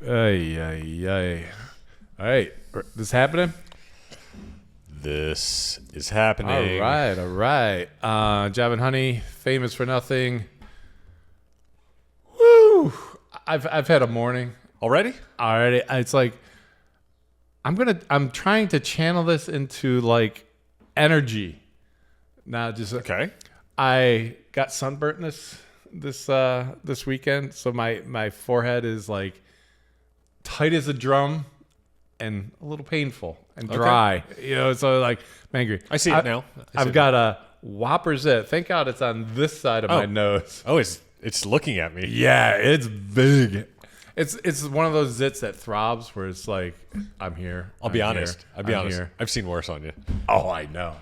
Ay, ay, ay. All right. This happening? This is happening. All right. Jive and Honey, famous for nothing. Woo! I've had a morning Already? already. It's like I'm trying to channel this into like energy. Not just Okay. I got sunburnt this weekend, so my forehead is like tight as a drum and a little painful and dry. Okay. So like I'm angry. I see it now. I've got a whopper zit. Thank God it's on this side of my nose. Oh, it's looking at me. Yeah, it's big. It's one of those zits that throbs where it's like I'm here. I'll be honest. Here. I've seen worse on you. Oh, I know.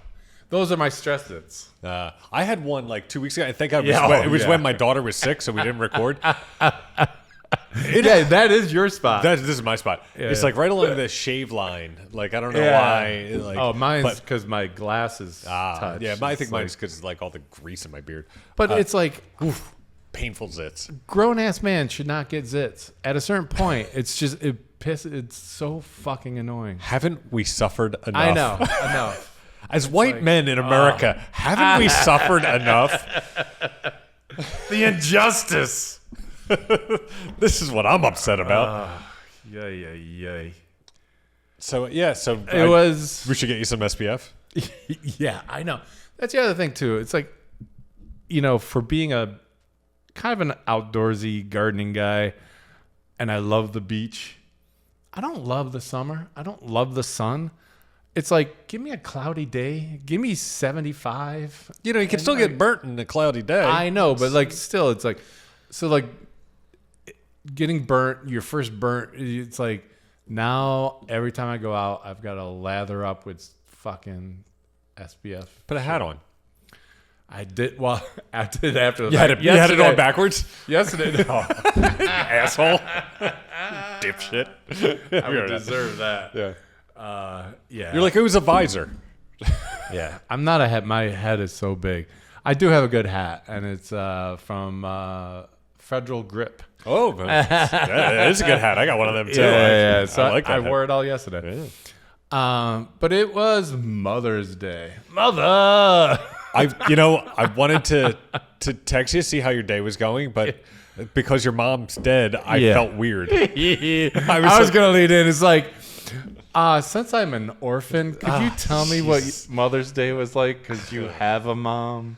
Those are my stress zits. I had one like 2 weeks ago. I think it was when my daughter was sick, so we didn't record. Yeah, that is your spot. This is my spot. It's like right along the shave line. Like I don't know why. Like, mine's because my glasses touch. Yeah, I think mine's because like all the grease in my beard. But it's like painful zits. Grown ass man should not get zits. At a certain point, it's just it's so fucking annoying. Haven't we suffered enough? I know. As white men in America, haven't we suffered enough? The injustice. This is what I'm upset about. Yay. So we should get you some SPF. Yeah, I know. That's the other thing too. It's like, for being a kind of an outdoorsy gardening guy, and I love the beach. I don't love the summer. I don't love the sun. It's like, give me a cloudy day. Give me 75. You can still get burnt in a cloudy day. I know, but like still, it's like, so like getting burnt, your first burnt, it's like now every time I go out, I've got to lather up with fucking SPF. Put a hat on. I did. Well, I did after. You had it on backwards? Yesterday. No. Asshole. Dipshit. I would deserve that. Yeah. Yeah. You're like, it was a visor. Yeah. I'm not a hat. My head is so big. I do have a good hat, and it's from Federal Grip. Oh, that is a good hat. I got one of them too. Yeah. So I like that. I wore it all yesterday. Yeah. But it was Mother's Day. Mother. I wanted to text you, see how your day was going, but because your mom's dead, I felt weird. I was going to lead in. It's like, since I'm an orphan, could you tell me what Mother's Day was like? Because you have a mom.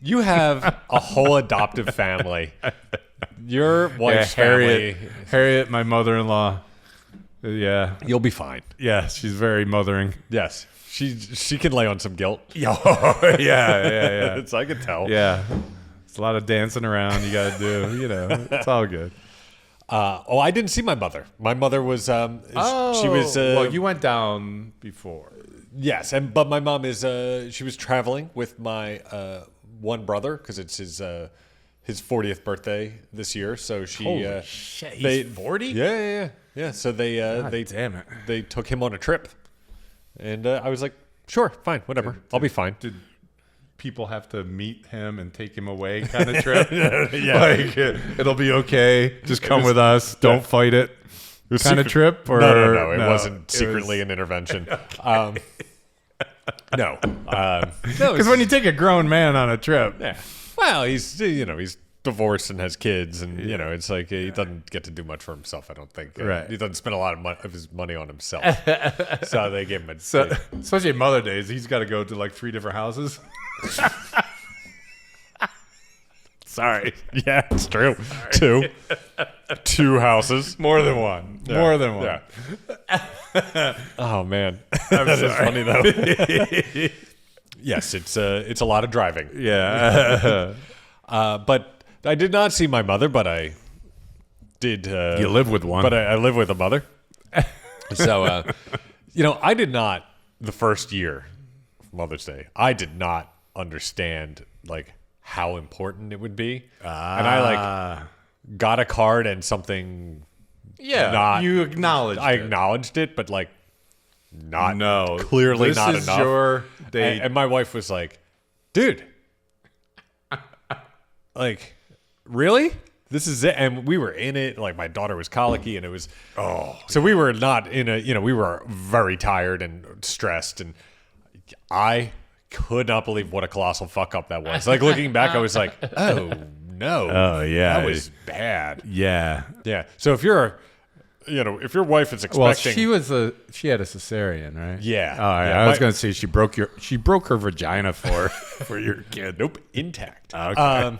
You have a whole adoptive family. Your wife's family. Harriet, my mother-in-law. Yeah. You'll be fine. Yeah, she's very mothering. Yes. She can lay on some guilt. Yeah. I can tell. Yeah. It's a lot of dancing around you got to do. It's all good. I didn't see my mother. My mother was. She was. Well, you went down before. Yes, but my mom is. She was traveling with my one brother because it's his 40th birthday this year. So she. Holy shit! He's 40. Yeah. So they damn it. They took him on a trip, and I was like, sure, fine, whatever, I'll be fine. Did people have to meet him and take him away kind of trip? Yeah. Like, it'll be okay. Just come with us. Don't fight it. Kind of trip? Or No. It wasn't secretly an intervention. Okay. No. Because when you take a grown man on a trip. Yeah. Well, he's divorced and has kids, and it's like he doesn't get to do much for himself. I don't think. Right. He doesn't spend a lot of his money on himself. So they gave him especially at Mother Days, he's got to go to like 3 different houses. Sorry. Yeah, it's true. Sorry. Two houses. More than one. Yeah. More than one. Yeah. Oh man, that is funny though. Yes, it's a lot of driving. Yeah. But I did not see my mother, but I did. You live with one. But I live with a mother. So, I did not, the first year of Mother's Day, I did not understand, like, how important it would be. And I, got a card and something. Yeah, you acknowledged I acknowledged it, but, like, not clearly this not is enough. Your date. And my wife was like, dude. Like, really? This is it. And we were in it. Like, my daughter was colicky, and it was, so we were not in a, we were very tired and stressed. And I could not believe what a colossal fuck up that was. Like, looking back, I was like, oh, no. Oh, yeah. That was bad. Yeah. Yeah. So if you're if your wife is expecting, well, she had a cesarean, right? Yeah. Oh, yeah. Yeah, I was going to say she broke her vagina for your kid. nope, intact. Okay.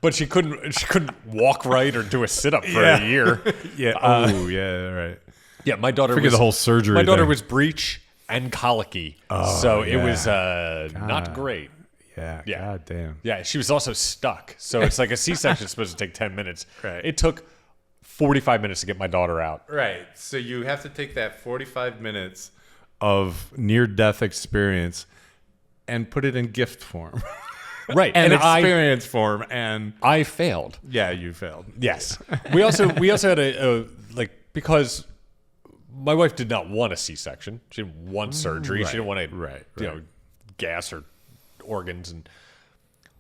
But she couldn't walk right or do a sit up for a year. Yeah. Oh, yeah. Right. Yeah, my daughter Forget was the whole surgery. My daughter thing. was breech and colicky, so it was not great. Yeah. Yeah. God damn. Yeah, she was also stuck. So it's like a C-section is supposed to take 10 minutes. Right. It took 45 minutes to get my daughter out. Right. So you have to take that 45 minutes of near-death experience and put it in gift form. Right. and experience form. And I failed. yeah, you failed. Yes. We also had a because my wife did not want a C-section. She didn't want surgery. She didn't want to gas or organs, and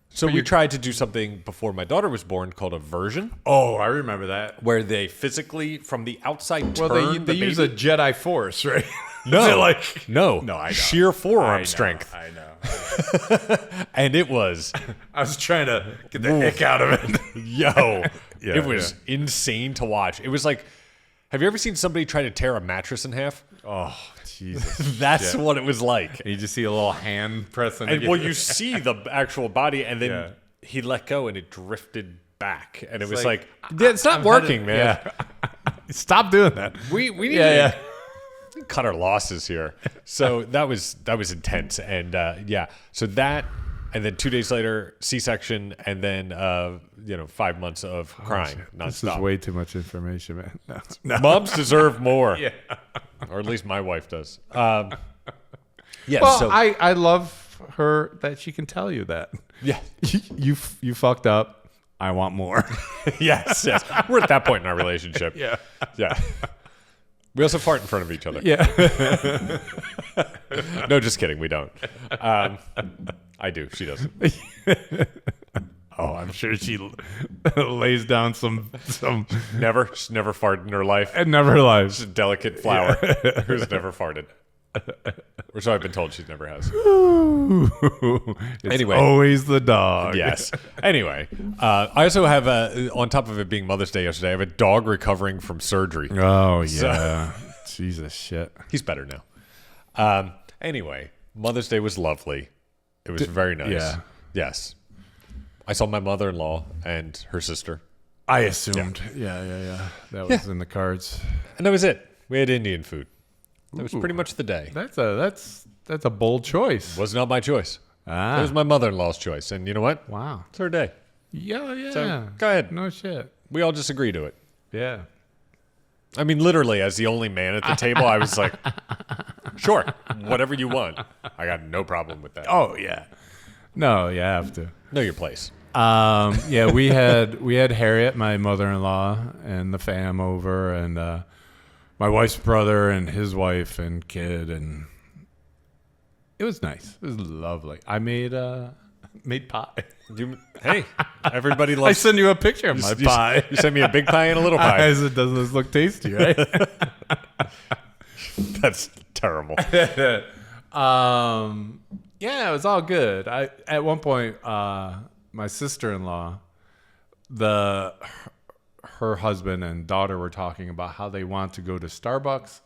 so we tried to do something before my daughter was born called a version. Oh, I remember that. Where they physically from the outside Well, turn they the use baby. a Jedi Force, right? No, no, no, I know. sheer forearm I know, strength, I know. and it was I was trying to get the ick out of it. it was insane to watch. It was like, have you ever seen somebody try to tear a mattress in half? Oh, Jesus. That's what it was like. And you just see a little hand pressing. And well, you see the actual body, and then he let go, and it drifted back, and it was like it's not working, man. Yeah. Stop doing that. We need to cut our losses here. So that was intense, and so that, and then 2 days later C-section, and then 5 months of crying nonstop. This is way too much information, man. No. Moms deserve more, Yeah. or at least my wife does. Well, so I love her that she can tell you that. yeah, You fucked up. I want more. yes. We're at that point in our relationship. Yeah. We also fart in front of each other. Yeah. No, just kidding. We don't. I do. She doesn't. Oh, I'm sure she lays down some She's never farted in her life. and never lives. She's a delicate flower who's never farted. Or so I've been told she never has. It's Anyway. always the dog. Yes. Anyway, I also have, on top of it being Mother's Day yesterday, I have a dog recovering from surgery. Oh, yeah. Jesus, shit. He's better now. Anyway, Mother's Day was lovely. It was very nice. Yeah. Yes. I saw my mother-in-law and her sister. I assumed. Yeah. That was in the cards. And that was it. We had Indian food. That was pretty much the day. That's a bold choice. Was not my choice. That was my mother-in-law's choice. And you know what? Wow. It's her day. Yeah. So, go ahead. No shit. We all just agree to it. Yeah. I mean, literally, as the only man at the table, I was like, sure, whatever you want. I got no problem with that. Oh, yeah. No, you have to. Know your place. Yeah, we had Harriet, my mother-in-law, and the fam over, and my wife's brother and his wife and kid, and it was nice. It was lovely. I made pie. Hey, everybody I loves. send you a picture of my pie. You sent me a big pie and a little pie. Doesn't this look tasty, right? That's terrible. Yeah, it was all good. At one point, my sister-in-law, her husband and daughter were talking about how they want to go to Starbucks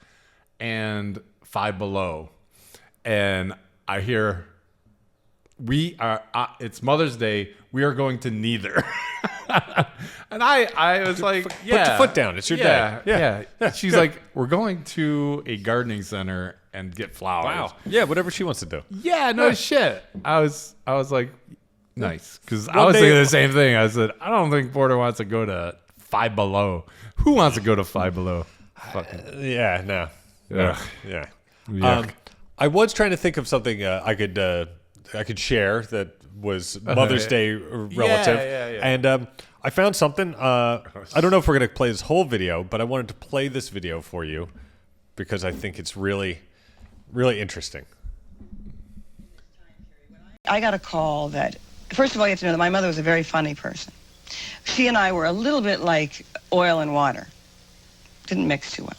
and Five Below, and I hear it's Mother's Day. We are going to neither. And I was like, yeah. Put your foot down. It's your day. Yeah. She's like, we're going to a gardening center and get flowers. Wow. Yeah, whatever she wants to do. Yeah, no shit. I was like, nice. Because I One was day- thinking the same thing. I said, I don't think Porter wants to go to Five Below. Who wants to go to Five Below? Fucking. Yeah, no. Ugh. Yeah. Yuck. I was trying to think of something I could share that was Mother's Day relative. Yeah. And I found something. I don't know if we're going to play this whole video, but I wanted to play this video for you because I think it's really, really interesting. I got a call that, first of all, you have to know that my mother was a very funny person. She and I were a little bit like oil and water. Didn't mix too well.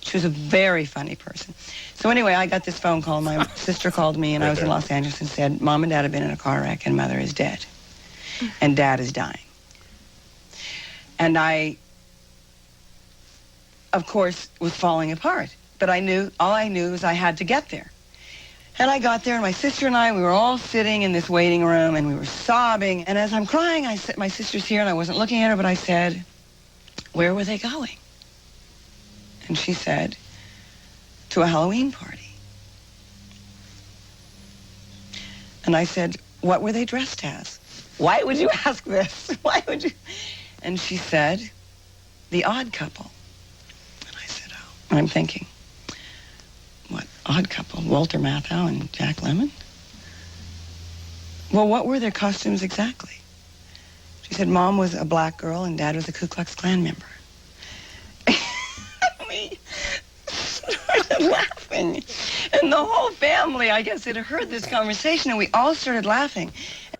She was a very funny person. So anyway, I got this phone call. My sister called me, and I was in Los Angeles, and said, Mom and Dad have been in a car wreck, and Mother is dead. And Dad is dying. And I, of course, was falling apart. But all I knew was I had to get there. And I got there, and my sister and I, we were all sitting in this waiting room, and we were sobbing. And as I'm crying, I said, my sister's here, and I wasn't looking at her, but I said, where were they going? And she said, to a Halloween party. And I said, what were they dressed as? Why would you ask this? Why would you? And she said, the Odd Couple. And I said, oh. And I'm thinking, what Odd Couple? Walter Matthau and Jack Lemmon? Well, what were their costumes exactly? She said, Mom was a black girl and Dad was a Ku Klux Klan member. We started laughing. And the whole family, I guess, had heard this conversation, and we all started laughing.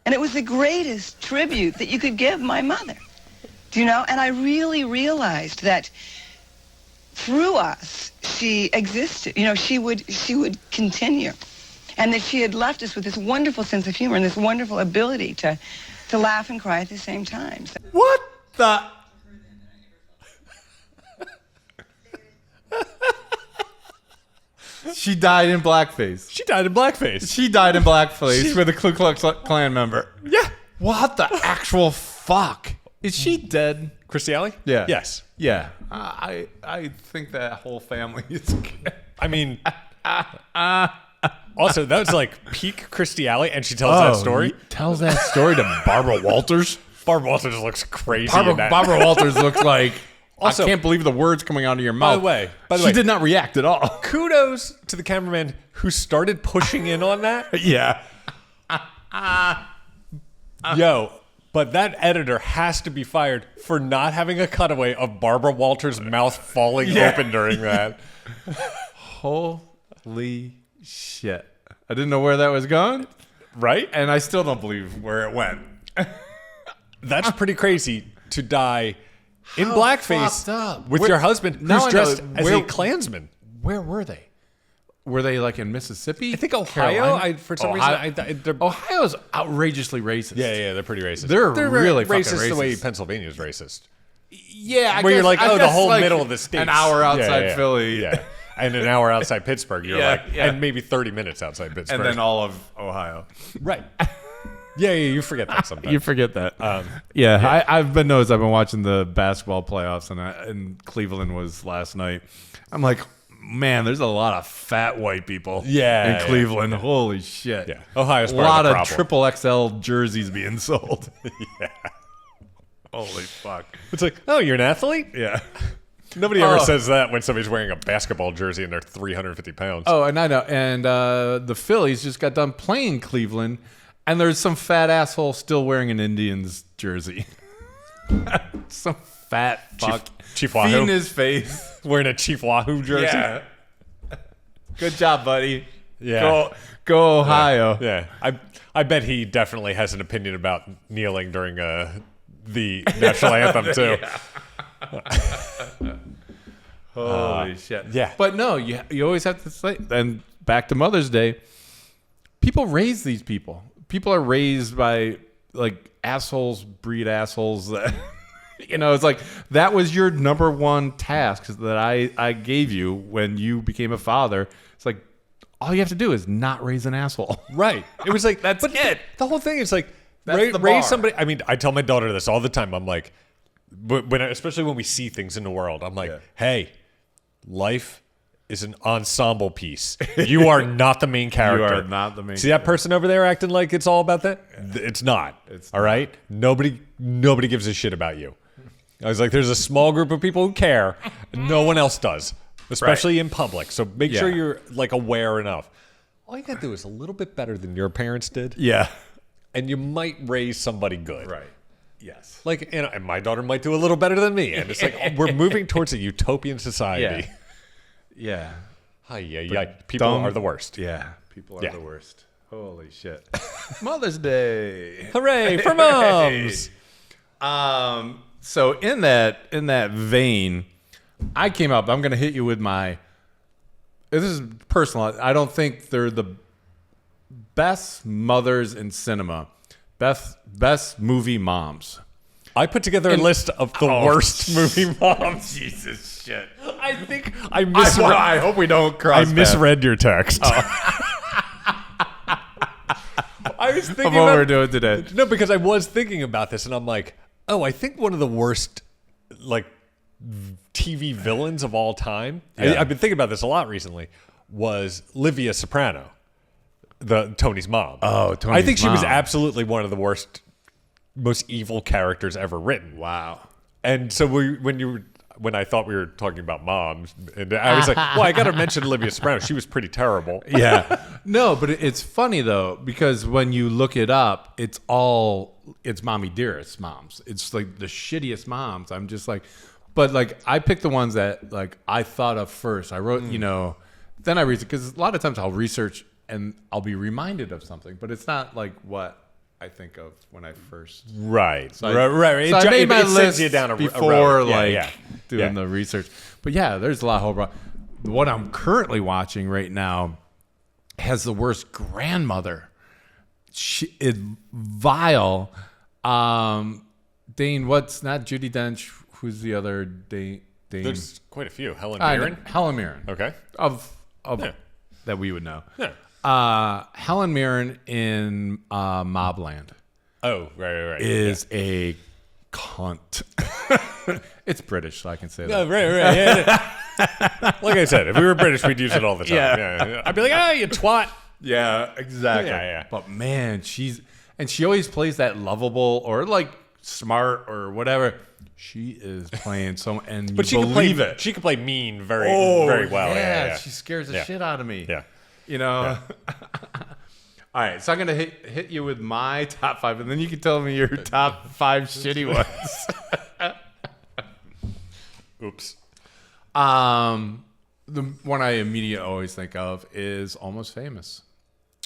And it was the greatest tribute that you could give my mother. Do you know? And I really realized that through us, she existed. You know, she would continue. And that she had left us with this wonderful sense of humor and this wonderful ability to laugh and cry at the same time. So, What the? She died in blackface. She died in blackface. She died in blackface with a Ku Klux Klan member. Yeah. What the actual fuck? Is she dead? Christy Alley? Yeah. Yes. Yeah. I think that whole family is. I mean, also, that was like peak Christy Alley, and she tells that story. Tells that story to Barbara Walters. Barbara Walters looks crazy in that. Barbara Walters looks like, also, I can't believe the words coming out of your mouth. By the way, she did not react at all. Kudos to the cameraman who started pushing in on that. Yeah. Yo, but that editor has to be fired for not having a cutaway of Barbara Walters' mouth falling open during that. Holy shit. I didn't know where that was going. Right? And I still don't believe where it went. That's pretty crazy to die in blackface with your husband who's dressed as a Klansman. Where were they? Were they like in Mississippi? I think Ohio. For some reason, Ohio's outrageously racist. Yeah, they're pretty racist. They're really fucking racist. The way Pennsylvania is racist. Yeah, where you're like, the whole middle of the state, an hour outside Philly, and an hour outside Pittsburgh. You're and maybe 30 minutes outside Pittsburgh, and then all of Ohio. Right. Yeah, you forget that sometimes. You forget that. I've been watching the basketball playoffs, and Cleveland was last night. I'm like, man, there's a lot of fat white people in Cleveland. Holy shit. Yeah. Ohio's a part lot of the of triple XL jerseys being sold. Yeah. Holy fuck. It's like, oh, you're an athlete? Yeah. Nobody ever says that when somebody's wearing a basketball jersey and they're 350 pounds. Oh, and I know. And the Phillies just got done playing Cleveland, and there's some fat asshole still wearing an Indians jersey. Some fat fuck. Chief Wahoo. Feeding his face. Wearing a Chief Wahoo jersey. Yeah. Good job, buddy. Yeah. Go Ohio. Yeah. I bet he definitely has an opinion about kneeling during the national anthem, too. Holy shit. Yeah. But no, you always have to say, and back to Mother's Day, people raise these people. People are raised by, like, assholes breed assholes that... You know, it's like that was your number one task that I gave you when you became a father. It's like all you have to do is not raise an asshole. Right. It was like that's it. The whole thing is like raise somebody. I mean, I tell my daughter this all the time. I'm like, especially when we see things in the world, I'm like, hey, life is an ensemble piece. You are not the main character. You are not the main. See that person over there acting like it's all about that? Yeah. It's not. All right. Nobody gives a shit about you. I was like, there's a small group of people who care. No one else does, especially in public. So make sure you're like aware enough. All you got to do is a little bit better than your parents did. Yeah. And you might raise somebody good. Right. Yes. Like, and my daughter might do a little better than me. And it's like, we're moving towards a utopian society. Yeah. People are the worst. Yeah. People are the worst. Holy shit. Mother's Day. Hooray for moms. So in that vein, I came up. I'm going to hit you with my. This is personal. I don't think they're the best mothers in cinema. Best movie moms. I put together a list of the worst movie moms. Jesus shit. I think I misread. I hope we don't cross. I misread your text. I was thinking of what we're doing today. No, because I was thinking about this, and I'm like, oh, I think one of the worst, like, TV villains of all time. Yeah. I've been thinking about this a lot recently. Was Livia Soprano, Tony's mom? Oh, Tony's I think she was mom. absolutely one of the worst, most evil characters ever written. Wow. And so when I thought we were talking about moms, and I was like, well, I got to mention Livia Soprano. She was pretty terrible. Yeah. No, but it's funny though, because when you look it up, it's mommy dearest moms. It's like the shittiest moms. I'm just like, but like I picked the ones that like I thought of first. I wrote, then I read it because a lot of times I'll research and I'll be reminded of something, but it's not like what I think of when I first. Right. So I made my it sends list you down a before road. Doing the research. But yeah, there's a lot of whole. What I'm currently watching right now has the worst grandmother. She is vile. Dane, what's not Judi Dench? Who's the other Dane? There's quite a few. Helen Mirren. Helen Mirren. Okay. Of that we would know. Yeah. Helen Mirren in Mobland. Oh, right. Is a cunt. It's British, so I can say that. Oh, right. Yeah. Like I said, if we were British, we'd use it all the time. Yeah. I'd be like, you twat. Yeah, exactly. Yeah. But man, she always plays that lovable or like smart or whatever. She is playing so, and but you believe it. She can play mean very well. Yeah, she scares the shit out of me. Yeah. Yeah. All right, so I'm gonna hit you with my top 5, and then you can tell me your top 5 shitty ones. Oops. The one I immediately always think of is Almost Famous.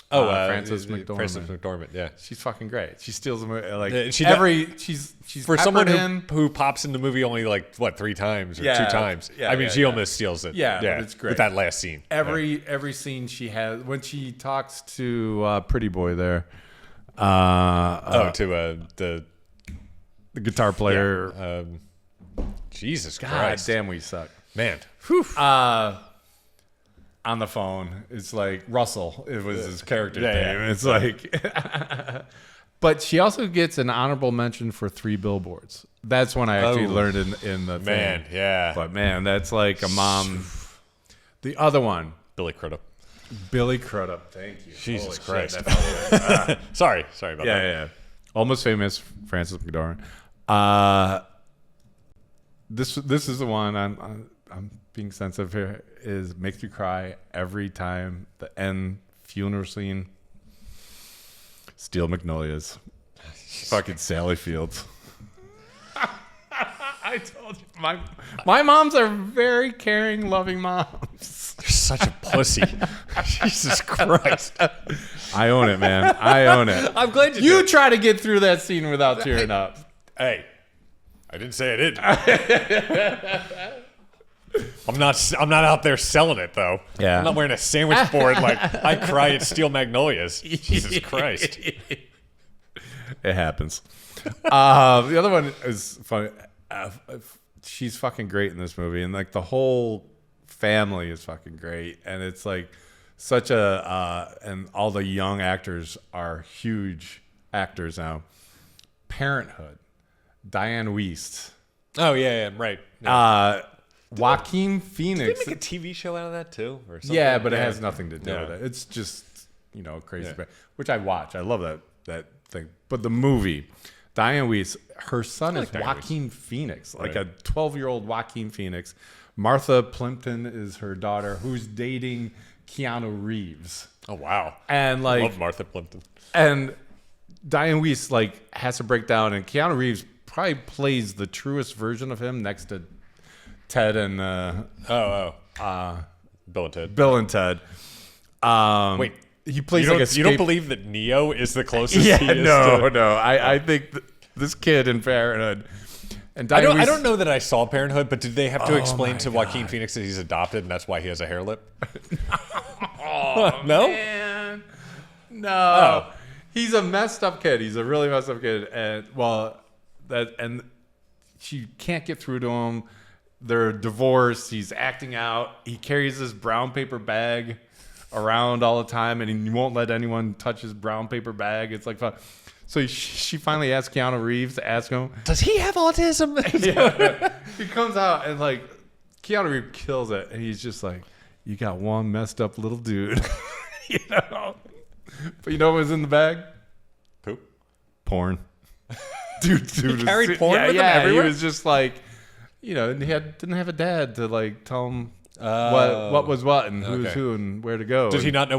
Frances McDormand. Frances McDormand, yeah. She's fucking great. She steals the movie. Like she's for someone in. who pops in the movie only like 3 times or 2 times. Yeah, I mean, she almost steals it. Yeah, but it's great with that last scene. Every scene she has when she talks to Pretty Boy there. To the guitar player. Yeah. Jesus God Christ! Damn, we suck, man. Whew. On the phone, it's like Russell. It was his character name. Yeah. It's like, but she also gets an honorable mention for 3 Billboards. That's when I actually learned in the man. thing. Yeah, but man, that's like a mom. The other one, Billy Crudup. Thank you. Jesus Holy Christ. Shit, Sorry about that. Yeah. Almost Famous, Frances McDormand. This is the one I'm being sensitive here. Is makes me cry every time the end funeral scene. Steel Magnolias. Fucking Sally Fields. I told you, my moms are very caring, loving moms. You're such a pussy. Jesus Christ. I own it, man. I own it. I'm glad you try to get through that scene without tearing up. Hey, I didn't say I didn't. I'm not out there selling it though. Yeah. I'm not wearing a sandwich board like I cry at Steel Magnolias. Jesus Christ. It happens. The other one is funny. She's fucking great in this movie, and like the whole family is fucking great, and it's like such a and all the young actors are huge actors now. Parenthood, Diane Wiest. Oh yeah, right. Yeah. Joaquin Phoenix. Did they make a TV show out of that too, or something? Yeah, but it has nothing to do with it. It's just crazy, which I watch. I love that thing. But the movie, Diane Wiest, her son is Joaquin Phoenix, like a 12-year-old Joaquin Phoenix. Martha Plimpton is her daughter, who's dating Keanu Reeves. Oh wow! And I love Martha Plimpton. And Diane Wiest has to break down, and Keanu Reeves probably plays the truest version of him next to Ted and Bill and Ted. Bill and Ted. Wait, he plays you don't believe that Neo is the closest? Yeah, he is no. I think this kid in Parenthood. And I Diane don't know that I saw Parenthood, but did they have to explain my to Joaquin Phoenix that he's adopted and that's why he has a hair lip? Oh, No? man. No. Oh. He's a messed up kid. He's a really messed up kid. And she can't get through to him. They're divorced. He's acting out. He carries this brown paper bag around all the time, and he won't let anyone touch his brown paper bag. It's like fun. So she finally asks Keanu Reeves to ask him, Does he have autism? yeah. He comes out and like Keanu Reeves kills it, and he's just like, "You got one messed up little dude," you know. But you know what was in the bag? Poop. Porn. Dude, He carried porn with him He everywhere? was just like, you know, and he didn't have a dad to like tell him what was what and who was Okay. who and where to go. Did he not know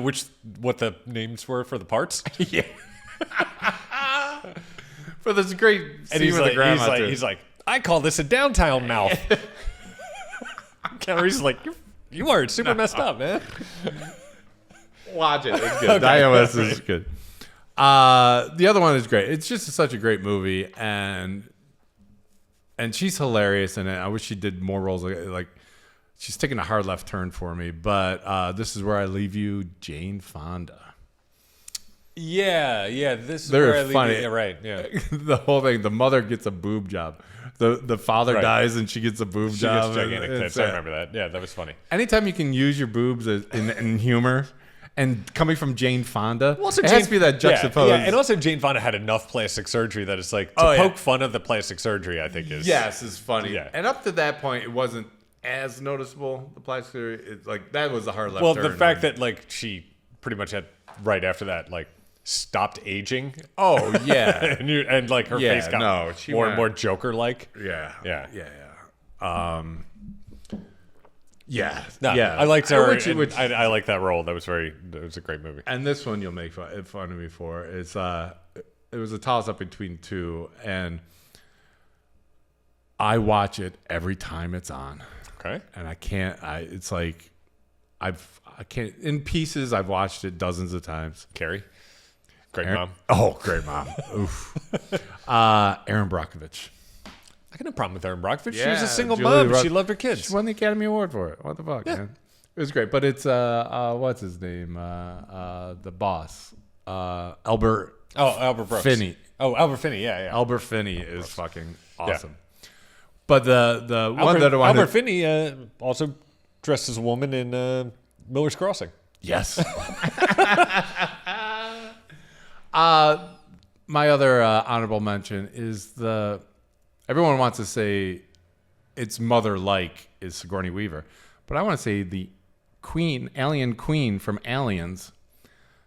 what the names were for the parts? Yeah. For this great And scene with the grandma. he's like, I call this a downtown mouth. Keanu Reeves is like, you are super messed up, man. Watch it. It's good. Diane West is good. The other one is great. It's just such a great movie, and she's hilarious in it. I wish she did more roles. Like she's taking a hard left turn for me. But This Is Where I Leave You, Jane Fonda. Yeah. This is They're where I leave funny. it. Yeah, right. Yeah. The whole thing. The mother gets a boob job. The father Right. dies and she gets a boob She job. gets gigantic and tits. I remember that. Yeah, that was funny. Anytime you can use your boobs in humor, and coming from Jane Fonda, Also, it has to be that juxtaposed. Yeah, and also Jane Fonda had enough plastic surgery that it's like to poke fun of the plastic surgery. I think is Yes, funny. Yeah. And up to that point, it wasn't as noticeable. The plastic surgery, it's like that was the hard left Well, turn. the fact that like she pretty much had right after that like stopped aging. Oh yeah, and like her Yeah, face got no, she more and went- more Joker like. yeah, Yeah. Yeah, No, yeah. I liked her. Which- I like that role. That was a great movie. and this one you'll make fun of me for. It's it was a toss up between two, and I watch it every time it's on, Okay. and I can't. It's like I can't in pieces. I've watched it dozens of times. Carrie. Great Aaron- mom. Oh, great mom. Oof. Aaron Brockovich. I got no problem with Erin Brockovich. She was Yeah, a single Julia mom. Roberts. She loved her kids. She won the Academy Award for it. What the fuck, man? It was great. But it's what's his name? The boss. Albert Albert Brooks. Finney. Oh, Albert Finney. Yeah. Albert Finney is fucking awesome. But the one that I Albert wanted Finney also dressed as a woman in Miller's Crossing. Yes. My other honorable mention is everyone wants to say it's mother-like is Sigourney Weaver, but I want to say the alien queen from Aliens.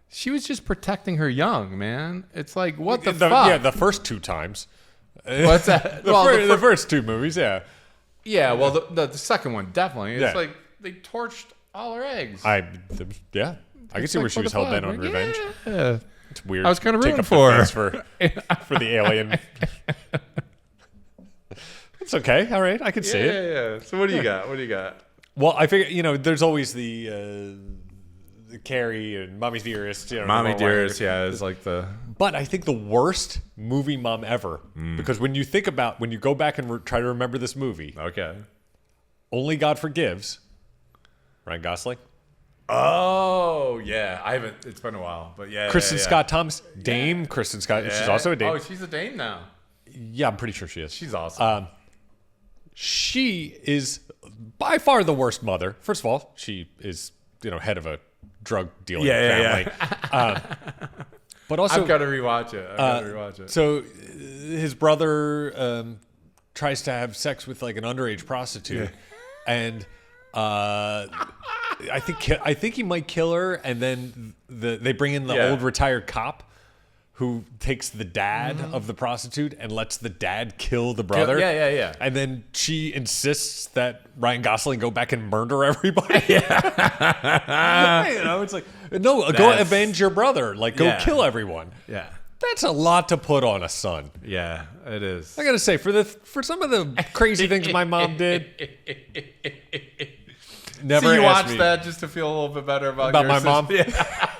She was just protecting her young, man. It's like, what the fuck? Yeah, the first two times. What's that? The first two movies, yeah. Yeah, well, the second one definitely. It's Yeah. like they torched all her eggs. I can see where she was hell bent on revenge. Yeah. It's weird. I was kinda Take rooting up for her. defense for the alien. It's okay. All right, I can see it. Yeah. So what do you got? What do you got? Well, I figure there's always the Carrie and Mommy Dearest. Mommy all Dearest, like- yeah, is like the But I think the worst movie mom ever, because when you go back and try to remember this movie, okay. Only God Forgives. Ryan Gosling, Oh yeah, I haven't. It's been a while, but yeah. Kristen yeah. Scott Thomas, Dame Kristen Scott. Yeah. She's also a Dame. Oh, she's a dame now. Yeah, I'm pretty sure she is. She's awesome. She is by far the worst mother. First of all, she is head of a drug dealing family. But also, I've got to rewatch it. So his brother tries to have sex with like an underage prostitute, and I think he might kill her. And then they bring in the old retired cop who takes the dad of the prostitute and lets the dad kill the brother. Yeah. And then she insists that Ryan Gosling go back and murder everybody. It's like, no, go avenge your brother. Like, go kill everyone. Yeah. That's a lot to put on a son. Yeah, it is. I gotta say, for some of the crazy things my mom did, never So you asked watched me that just to feel a little bit better about about your my sister? mom. Yeah.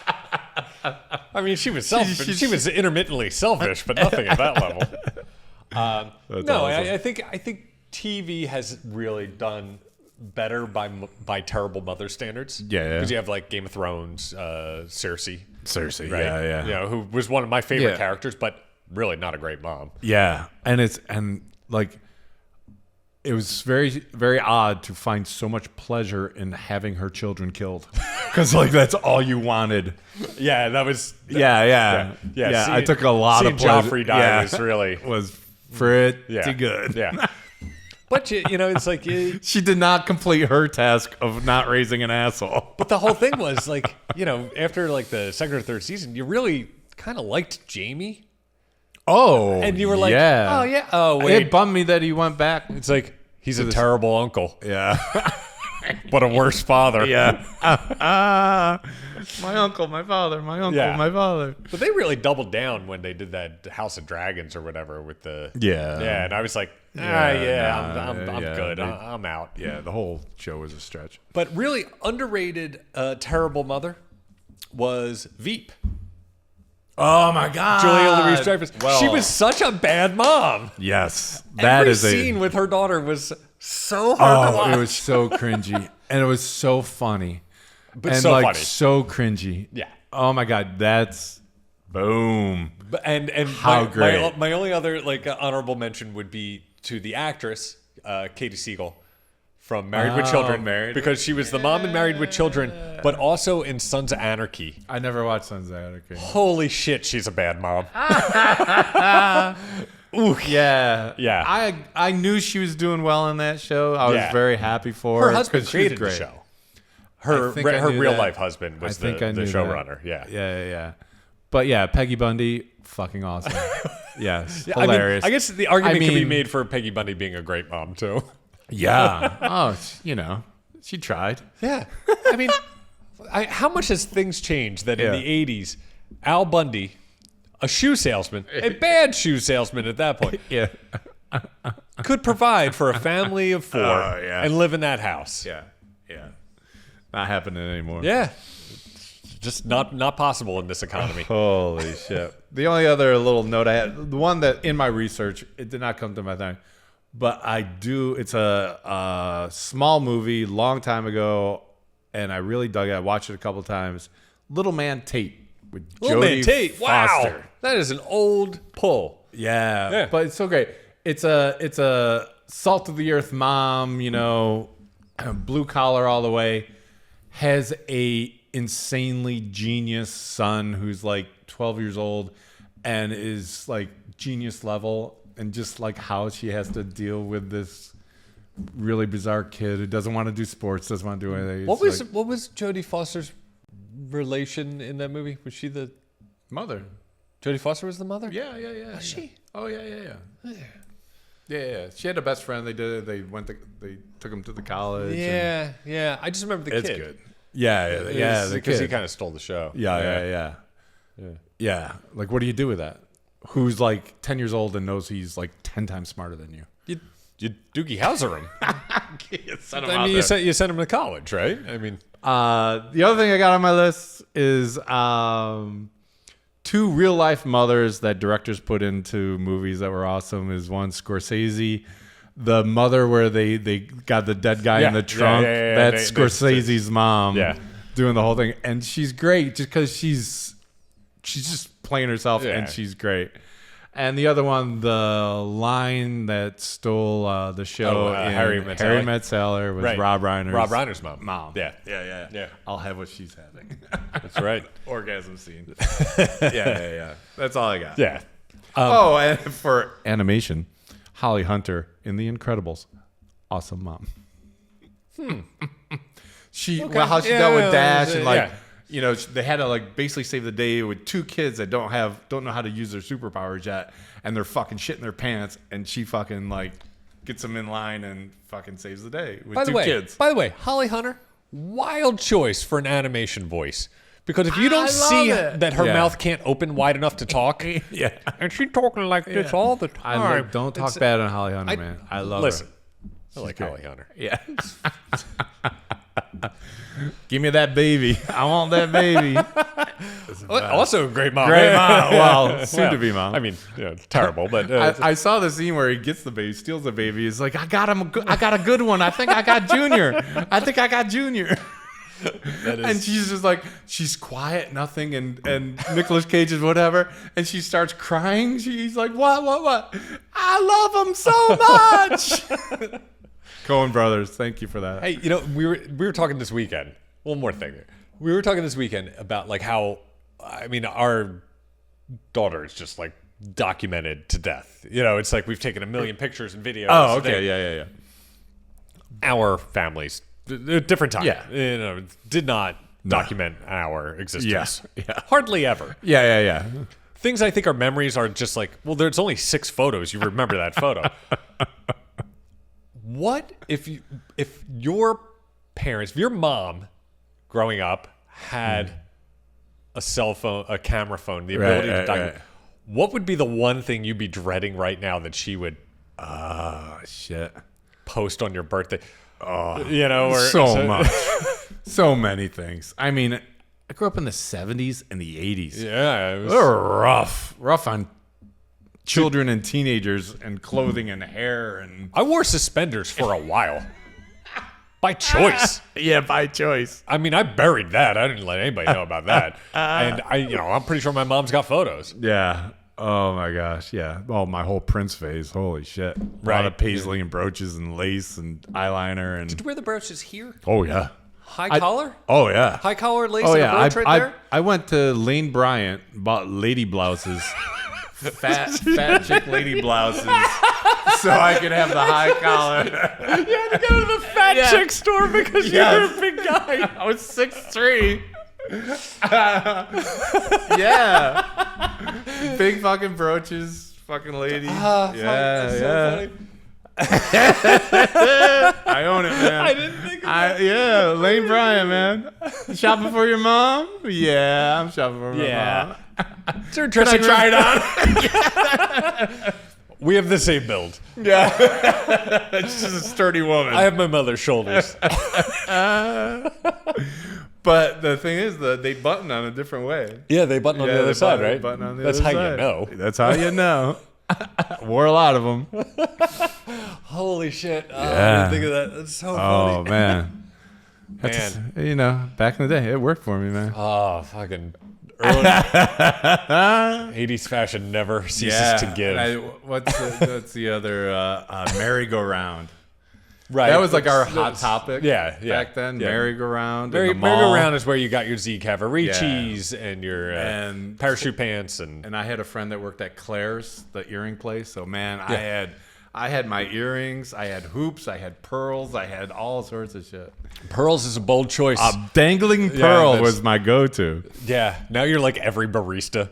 I mean, she was selfish. She was intermittently selfish, but nothing at that level. awesome. I think TV has really done better by terrible mother standards. Yeah. Because you have like Game of Thrones, Cersei, Cersei, right? yeah. You know, who was one of my favorite Yeah. characters, but really not a great mom. Yeah, and it was very, very odd to find so much pleasure in having her children killed, because like that's all you wanted. Yeah, that was. Yeah. I took a lot of pleasure. Joffrey die was really was pretty yeah, good. Yeah, but you know, it's like. She did not complete her task of not raising an asshole. But the whole thing was like, you know, after like the second or third season, you really kind of liked Jamie. Oh, And you were like, yeah. oh, yeah. Oh, wait. It bummed me that he went back. It's like, he's a terrible uncle, Yeah. but a worse father. Yeah. My uncle, my father, my uncle, Yeah. my father. But they really doubled down when they did that House of Dragons or whatever with the. Yeah. Yeah. And I was like, I'm good. I'm out. Yeah, the whole show was a stretch. But really underrated terrible mother was Veep. Oh my God. Julia Louis-Dreyfus. Well, She was such a bad mom. Yes. That Every is scene with her daughter was so hard to watch. it was so cringy. And it was so funny. But and so like funny. so cringy. Yeah. Oh my God. That's boom. And How great. My only other like honorable mention would be to the actress Katie Siegel from Married with Children, because she was the mom in Married with Children, but also in Sons of Anarchy. I never watched Sons of Anarchy. Holy shit, she's a bad mom. Ooh, yeah. Yeah. I knew she was doing well in that show. I was Yeah. very happy for Her her. husband 'cause she was created the great. show. Her I think I knew real that. life husband was the showrunner. Yeah. Yeah. But yeah, Peggy Bundy, fucking awesome. Yes, I mean, hilarious. I guess the argument can be mean- made for Peggy Bundy being a great mom too. Yeah. Oh, she tried. Yeah. I mean, how much has things changed that in Yeah. the 80s, Al Bundy, a shoe salesman, a bad shoe salesman at that point, Yeah. could provide for a family of four Oh, yeah. and live in that house. Yeah. Not happening anymore. Yeah. Just not possible in this economy. Holy shit. The only other little note I had, the one that in my research, it did not come to my thing, but it's a small movie, long time ago, and I really dug it. I watched it a couple times. Little Man Tate with Little Jodie Man Tate. Wow. Foster. That is an old pull. Yeah, but it's so great. It's a salt of the earth mom, blue collar all the way, has a insanely genius son who's like 12 years old and is like genius level, and just like how she has to deal with this really bizarre kid who doesn't want to do sports, doesn't want to do anything. What was Jodie Foster's relation in that movie? Was she the mother? Jodie Foster was the mother? Yeah. Was she? Oh yeah. Yeah. She had a best friend. They they took him to the college. Yeah. I just remember the It's kid. good. Yeah. Because he kind of stole the show. Yeah. Like, what do you do with that? Who's like 10 years old and knows he's like 10 times smarter than you? You Doogie Howser him. I You sent him to college, right? I mean, the other thing I got on my list is two real life mothers that directors put into movies that were awesome. Is one Scorsese, the mother where they got the dead guy in the trunk. That's Scorsese's mom. Yeah. Doing the whole thing, and she's great just because she's just playing herself, and she's great. And the other one, the line that stole the show, in Harry Met Sally was Rob Reiner's mom. Yeah. I'll have what she's having. That's right. Orgasm scene. Yeah. That's all I got. Yeah. And for animation, Holly Hunter in The Incredibles. Awesome mom. How she dealt with Dash and they had to like basically save the day with two kids that don't know how to use their superpowers yet, and they're fucking shitting their pants, and she fucking like gets them in line and fucking saves the day with two kids. By the way, Holly Hunter, wild choice for an animation voice. Because if you don't see that her mouth can't open wide enough to talk, and she's talking like this all the time. Don't talk bad on Holly Hunter, man. I love her. I like Holly Hunter. Yeah. Give me that baby. I want that baby. Also a great mom. Great mom. Well, soon to be mom. I mean, terrible, but I saw the scene where he gets the baby, steals the baby. He's like, I got a good one. I think I got Junior. And she's just like, she's quiet, nothing, and Nicolas Cage is whatever, and she starts crying. She's like, what? I love him so much. Coen Brothers, thank you for that. hey, we were talking this weekend. One more thing. We were talking this weekend about like how, I mean, our daughter is just like documented to death. It's like we've taken a million pictures and videos. Oh, okay, yeah. Our families, different time. Yeah. Did not document our existence. Yeah. Hardly ever. Yeah. Things I think are memories are just like, well, there's only 6 photos. You remember that photo. What if your parents, if your mom growing up had a cell phone, a camera phone, the ability to document, what would be the one thing you'd be dreading right now that she would Shit. post on your birthday? So much. So many things. I mean, I grew up in the 70s and the 80s. Yeah, it was They were rough on children and teenagers and clothing and hair and I wore suspenders for a while. By choice. yeah, by choice. I mean, I buried that. I didn't let anybody know about that. And I'm pretty sure my mom's got photos. Yeah. Oh my gosh. Yeah. Oh, my whole Prince phase. Holy shit. A lot Right. of paisley and brooches and lace and eyeliner and. Did you wear the brooches here? Oh yeah. High collar? Oh yeah. High collar lace Oh and a yeah. brooch right there? I went to Lane Bryant, bought lady blouses, fat chick lady blouses, so I could have the high collar. You had to go to the fat Yeah. chick store because you were a big guy. I was 6'3". Yeah. Big fucking brooches, fucking lady. That's so funny. I own it, man. I didn't think of that. Yeah, Lane Bryant, man. Shopping for your mom? Yeah, I'm shopping for my mom. It's her Can I dressing room. try it on? We have the same build. Yeah. She's a sturdy woman. I have my mother's shoulders. But the thing is, they button on a different way. Yeah, they button on the they other side, button- right? button on the That's other how side. you know. That's how you know. Wore a lot of them. Holy shit. Oh, I Yeah. didn't think of that. That's so Oh, funny. man. Back in the day, it worked for me, man. Oh, fucking early 80s fashion never ceases to give. What's the other merry-go-round? Right. That was like our hot topic. Yeah. Back then, Yeah. merry-go-round. in the mall. Merry-go-round is where you got your Z Cavariccis and your And- parachute pants and And I had a friend that worked at Claire's, the earring place. So man, I had my earrings, I had hoops, I had pearls, I had all sorts of shit. pearls is a bold choice. A dangling pearl that's- was my go-to. Yeah. Now you're like every barista.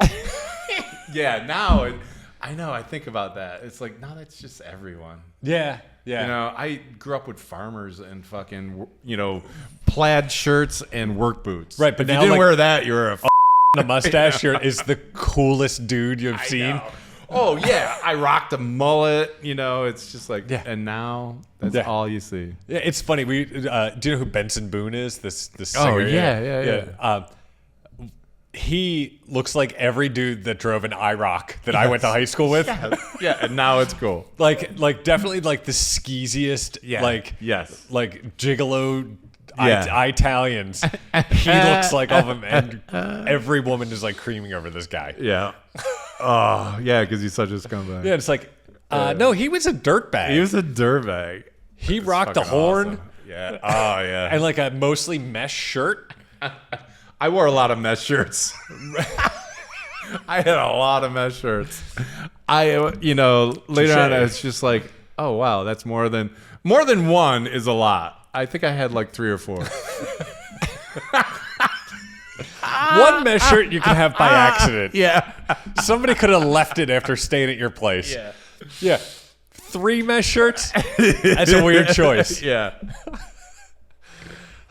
Yeah, now I think about that. It's like now that's just everyone. Yeah. Yeah. I grew up with farmers and fucking plaid shirts and work boots. Right, but if now, you didn't like- wear that, you're a The mustache is the coolest dude you've seen. know. Oh yeah, I rocked a mullet. It's just like, Yeah. and now that's Yeah. all you see. Yeah, it's funny. We do you know who Benson Boone is? This Oh, singer. yeah. He looks like every dude that drove an IROC that I went to high school with. Yeah, and now it's cool. Like definitely like the skeeziest. Yes. Like gigolo. Yeah. Italians. He looks like all of them, and every woman is like creaming over this guy. Yeah. Oh yeah, because he's such a scumbag. Yeah, it's like no, he was a dirtbag. He was a dirtbag. He rocked the Fucking horn awesome. Yeah. Oh yeah. and like a mostly mesh shirt. I wore a lot of mesh shirts. I had a lot of mesh shirts. Later on, it's just like, oh wow, that's more than one is a lot. I think I had like 3 or 4. One mesh shirt you can have by accident. Yeah. Somebody could have left it after staying at your place. Yeah. 3 mesh shirts? That's a weird choice. Yeah.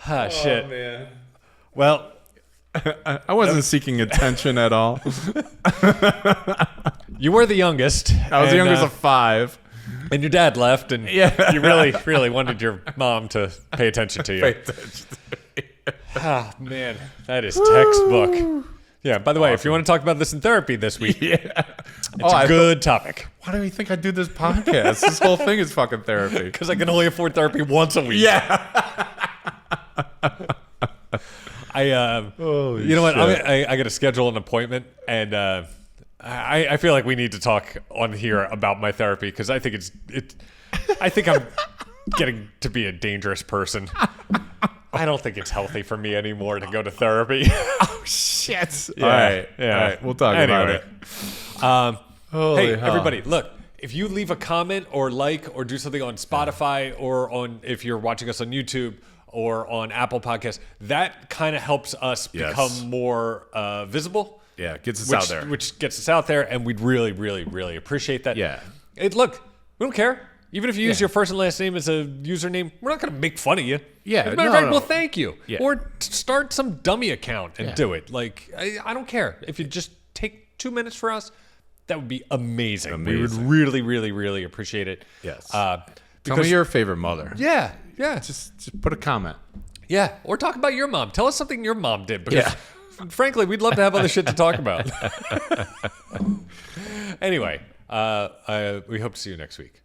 Ah, shit. Man. Well, I wasn't seeking attention at all. you were the youngest. I was the youngest of 5. And your dad left, and you really, really wanted your mom to pay attention to you. Ah, man, that is textbook. Yeah. By the way, if you want to talk about this in therapy this week, it's I a good topic. Why do you think I do this podcast? This whole thing is fucking therapy. Because I can only afford therapy once a week. Yeah. You know what? I got to schedule an appointment, and I feel like we need to talk on here about my therapy because I think I think I'm getting to be a dangerous person. I don't think it's healthy for me anymore to go to therapy. Oh shit! Yeah, All right, yeah. all right. We'll talk about Anyway. it. Hey, everybody, look, if you leave a comment or or do something on Spotify or if you're watching us on YouTube or on Apple Podcasts, that kind of helps us become more visible. Yeah, gets us out there. Which gets us out there, and we'd really, really, really appreciate that. Yeah. Look, we don't care. Even if you use your first and last name as a username, we're not going to make fun of you. Yeah, As a matter of fact, no. we'll thank you. Yeah. Or start some dummy account and do it. Like, I don't care. If you just take 2 minutes for us, that would be amazing. We would really, really, really appreciate it. Yes. Because, Tell me your favorite mother. Yeah. Just put a comment. Yeah. Or talk about your mom. Tell us something your mom did. Because, frankly, we'd love to have other shit to talk about. Anyway, we hope to see you next week.